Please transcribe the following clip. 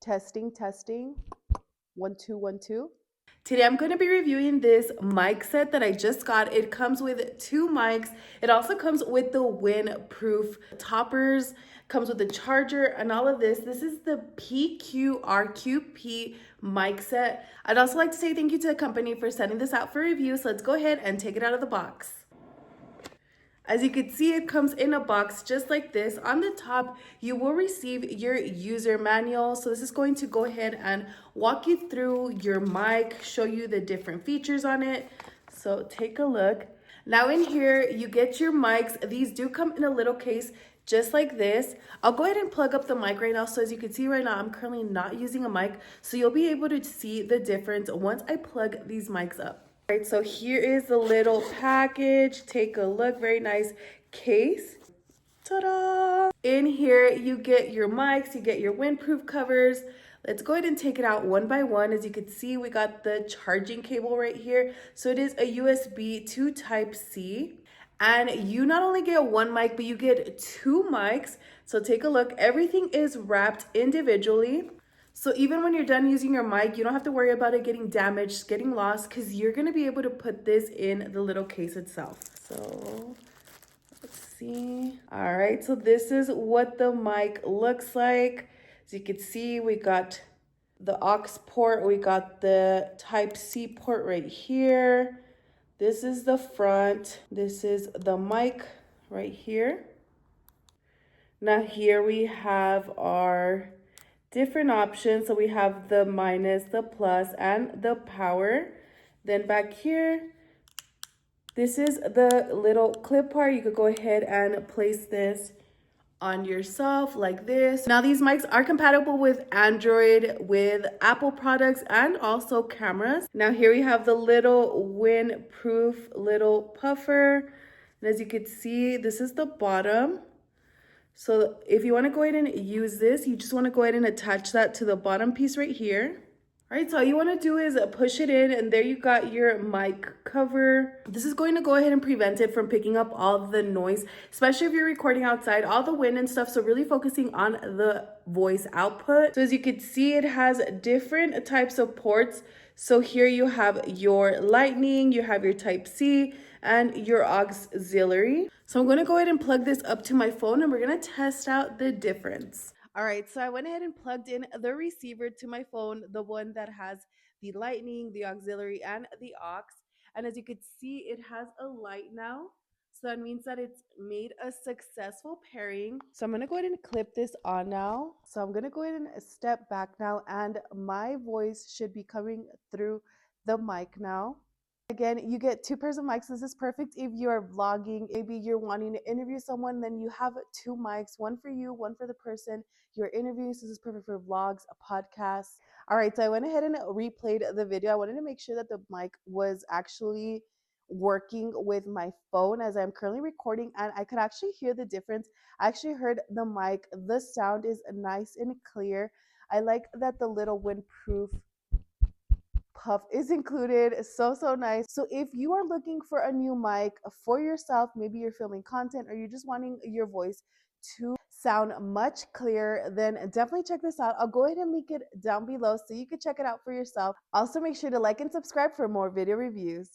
Testing, testing. 1 2 1 2. Today I'm going to be reviewing this mic set that I just got. It comes with 2 mics. It also comes with the windproof toppers, comes with the charger and all of this. This is the PQRQP mic set. I'd also like to say thank you to the company for sending this out for review. So let's go ahead and take it out of the box. As you can see, it comes in a box just like this. On the top, you will receive your user manual. So this is going to go ahead and walk you through your mic, show you the different features on it. So take a look. Now in here, you get your mics. These do come in a little case just like this. I'll go ahead and plug up the mic right now. So as you can see right now, I'm currently not using a mic. So you'll be able to see the difference once I plug these mics up. All right, so here is the little package. Take a look, very nice case. Ta-da! In here, you get your mics, you get your windproof covers. Let's go ahead and take it out one by one. As you can see, we got the charging cable right here. So it is a USB to Type-C. And you not only get one mic, but you get 2 mics. So take a look, everything is wrapped individually. So even when you're done using your mic, you don't have to worry about it getting damaged, getting lost, because you're going to be able to put this in the little case itself. So let's see. All right, so this is what the mic looks like. As you can see, we got the aux port, we got the Type-C port right here. This is the front. This is the mic right here. Now here we have our different options. So we have the minus, the plus, and the power. Then back here, this is the little clip part. You could go ahead and place this on yourself like this. Now these mics are compatible with Android, with Apple products, and also cameras. Now here we have the little windproof little puffer. And as you can see, this is the bottom. So if you want to go ahead and use this, you just want to go ahead and attach that to the bottom piece right here. All right, so all you want to do is push it in, and there you got your mic cover. This is going to go ahead and prevent it from picking up all the noise, especially if you're recording outside, all the wind and stuff. So really focusing on the voice output. So as you can see, it has different types of ports. So here you have your lightning, you have your Type-C, and your auxiliary. So I'm going to go ahead and plug this up to my phone, and we're going to test out the difference. All right, so I went ahead and plugged in the receiver to my phone, the one that has the lightning, the auxiliary, and the aux. And as you can see, it has a light now. So that means that it's made a successful pairing. So I'm going to go ahead and clip this on now. So I'm going to go ahead and step back now, and my voice should be coming through the mic now. Again, you get 2 pairs of mics. This is perfect if you're vlogging. Maybe you're wanting to interview someone, then you have 2 mics, one for you, one for the person you're interviewing. So this is perfect for vlogs, a podcast. All right, so I went ahead and replayed the video. I wanted to make sure that the mic was actually working with my phone as I'm currently recording, and I could actually hear the difference. I actually heard the mic. The sound is nice and clear. I like that the little windproof puff is included. So nice. So if you are looking for a new mic for yourself, maybe you're filming content or you're just wanting your voice to sound much clearer, then definitely check this out. I'll go ahead and link it down below so you can check it out for yourself. Also, make sure to like and subscribe for more video reviews.